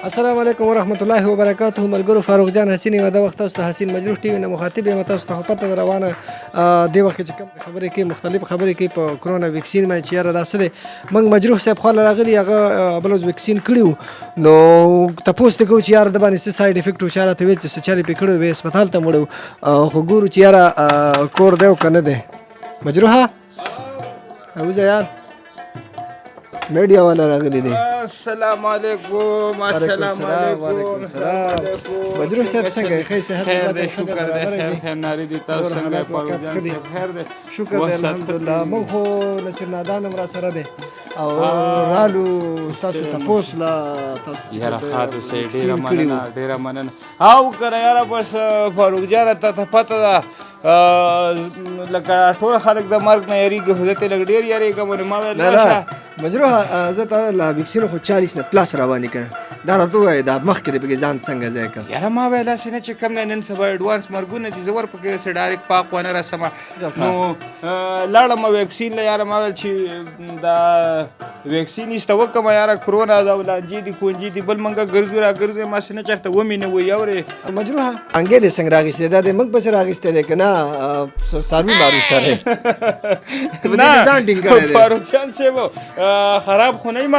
السلام علیکم ورحمت الله وبرکاته. ملګرو فاروق جان حسیني و د وخت تاسو ته حسین مجروح ټي وي نه مخاطب یم. تاسو ته پته ده روانه دې وخت کې چې کوم خبرې کوي مختلف خبرې کوي په کرونا ویکسین باندې چې یاره دا څه دی. موږ مجروح صاحب خواله راغلي هغه بل ورځ ویکسین کړي وو نو تپوس ته کوو چې یاره د باندې څه ساید افیکټ و چې یاره ته ویل چې څه چلې پې کړی وې هسپتال ته مړی خو ګورو چې یاره کور دی او که نه دی. مجروحه اوزه یار میډیا والا راغلی دی. السلام علیکم. السلام علیکم. وعلیکم السلام. مجروح صاحب څنګه یې؟ ښه صحت خیر دی، شکر دی. خیر ناری دی. تاسو څنګه یې؟ پروجان صاحب خیر دی؟ شکر دی الحمدلله. موږ خو نصیر نادان هم را سره دی او رالو ستاسو تپوس له تاسو یاره خاطر سي ډېره مننه او کنه یاره بس فاروق جان ته پته ده لکه ټول خلک د مرګ نه یریږي خو زه ترې لږ ډېر یریږم نو ما ویل راشه مجروح زه ته لا ویکسین خو 40 نه پلاس روانې کړه دا راته ووایه دا مخکې د پکې ځان څنګه ځای کړه. یاره ما ویل هسې نه چې کوم دی نن سبا اډوانس مرګونه دي زه ورپکې هسې ډایرکټ پاک ونه رسمه نو لاړم ویکسین له یاره ما ویل چې دا ویکسین ایسته وکړم یاره کرونا دا ولانجې دي کونجې دي بل منګه ګرځو را ګرځو ما نه چېرته ومې نه وایي اورې مجروحه انګې دې څنګه راغېستی دا دې موږ پسې راغېستی دی که نه ساروي مارو سره نه فاروق جان صاحب خراب خو نه یم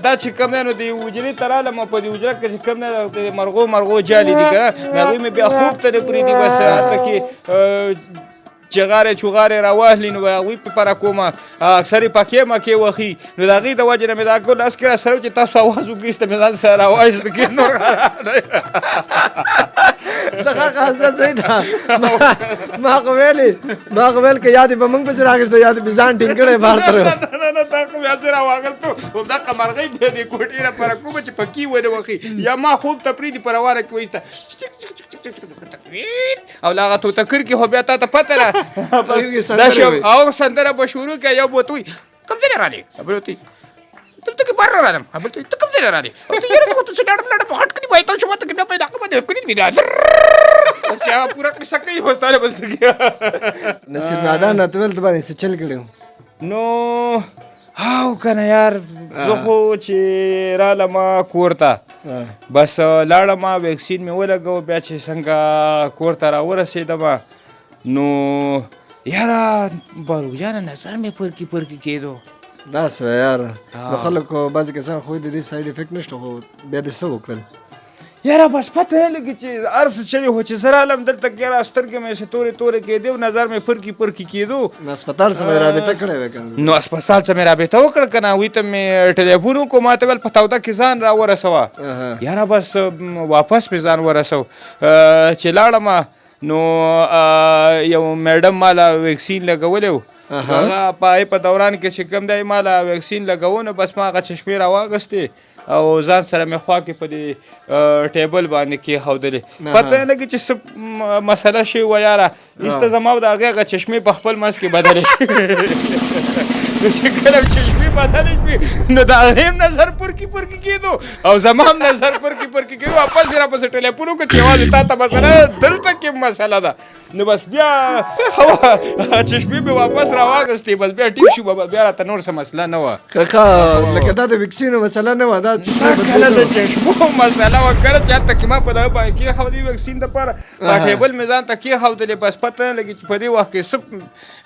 دا چې کوم دی نو د حجرې ته رالم په دې حجره کې چې کوم دی د مرغو جالې دي که نه هغوی مې بیا خوب ته نه پرېږدي بس هلته کې چغارې چوغارې راواخلي نو هغوی پې پره کومه اکثر یې پکې مکې وخي نو د هغې د وجې نه مې دا ګل لاس کې را سره چې تاسو اواز وکړئ مې ځان سره راوایست کې نور صحیح ده ما خو ویل که یا دې به موږ پسې راغېسته یا دې مې ځان ټینګ کړی بهر ته نه تا خو بیا زه راواغلتو همدغه مرغۍ بیا دې کوټې نه پره کومه چې پکې ونه وخي یا ما خوب ته پرېږدي په روانه کې وایسته او له هغه توتکر کې خو بیا تا ته پته ده او سندره به شروع کړه یو به ورته وایي کوم ځای نه رالې بل ورته وایي دلته کې بهر نه رالم بل ورته وایي ته کوم ځای نه رالې ورته یاره ته خو ته لاړم په غټ کې وایي تاسو ماته کې بیا پیدا کړم د کړي بیا بس چې هغه پوره قصه کوي هوستاله بلته کې نصیر نادان راته ویل ته باندې څه چل کړی نو هاو کنه یار زه خو چې رالم کور ته بس لاړم ویکسین مې ولګو بیا چې څنګه کور ته راورسېدم نو یاره فاروق جانه نظر مې پرکې کېدو داسې وه یاره نو خلکو بعضې کسان خو د دې ساید افیکټ نشته خو بیا دې څه وکړل یاره بس پته نه لګي چې هر څه چلي خو چې زه رالم دلته کې یاره سترګې مې چې تورې کېدې او نظر مې پرکې کېدو نو هسپتال څه مې رابطه کړې وې که نو هسپتال څه مې رابطه وکړه که نه هغوی ته مې ټلیفون وکړو ما ته ویل په توده کې ځان راورسوه یاره بس واپس مې ځان ورسو چې لاړم نو یو میډم ماله ویکسین لګولی و هغه په دوران کې چې کوم دی ماله ویکسین لګوو نو بس ما هغه چشمې راواغستې او ځان سره مې خوا کې په دې ټیبل باندې کېښودلې پته نه لګي چې څه مسله شوې وه یاره ایسته زما د هغې هغه چشمې په خپل منځ کې بدلې نو چې کله چشمې بدلې شوې نو د هغې هم نظر پرکې کېدو او زما هم نظر پرکې کېدو واپس یې راپسې ټلیفون وکړو چې یوازې تا ته مسله دلته کې مسله ده نو بس بیا چشمې مې واپس راواغستې بس بیا ټیک شو بیا راته نور څه مسله نه وه کاکا لکه دا د ویکسینو مسله نه وه دا کله د چشمو مسله وه کله چې هلته کې ما په دغه باندې کېښودې ویکسین دپاره ټیبل مې ځان ته کېښودلې بس پته نه لګي چې په دې وخت کې څه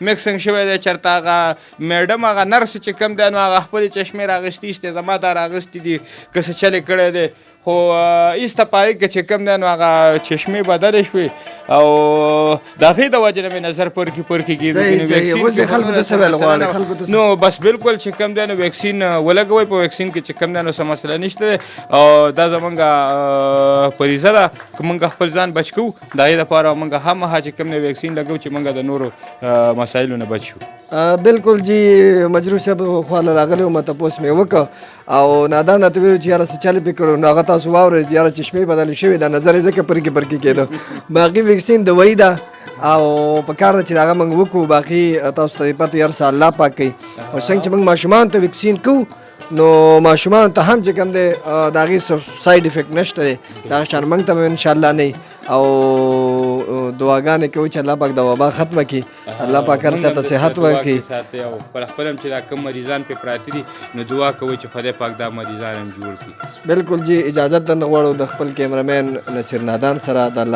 میکسنګ شوی دی چېرته هغه میډم هغه نرس چې کوم دی نو هغه خپلې چشمې راغستې ایستې زما دا راغستې دي که څه چلې کړی دی خو ایسته په هغې کې چې کوم دی نو هغه چشمې بدلې شوې او د هغې د وجې نه مې نظر پرکې کېدو نو بس بالکل چې کوم دی نو ویکسین ولګوئ په ویکسین کې چې کوم دی نو څه مسله نشته دی او دا زمونږ فریضه ده که موږ خپل ځان بچ کوو د هغې دپاره موږ هممهال چې کوم دی ویکسین لګوو چې موږ د نورو مسایلو نه بچ شو بالکل جی مجروح صاحب خواله راغلی وم تپوس مې وکړه او نادان راته ویل چې یاره څه چل پې کړو نو هغه تاسو واورئ چې یاره چشمې بدلې شوې ده نظر یې ځکه پرکې کېده باقي ویکسین دوایي ده او په کار ده چې د هغه موږ وکړو باقي تاسو ته پته هر څه الله پاک کوي او څنګه چې موږ ماشومانو ته ویکسین کوو نو ماشومانو ته هم چې کوم دی د هغې ساید افیکټ نشته دی دغه شان موږ ته به انشاءالله نه او دعاګانې کوو چې الله پاک د وبا ختمه کړي، الله پاک هر چا ته صحت ورکړي. او پر خپل هم چې دا کم مریضان پې پراته دي نو دعا کوئ چې خدای پاک دا مریضان هم جوړ کړي. بالکل جی اجازت درنه غواړو د خپل کیمرمین نصیر نادان سره د الله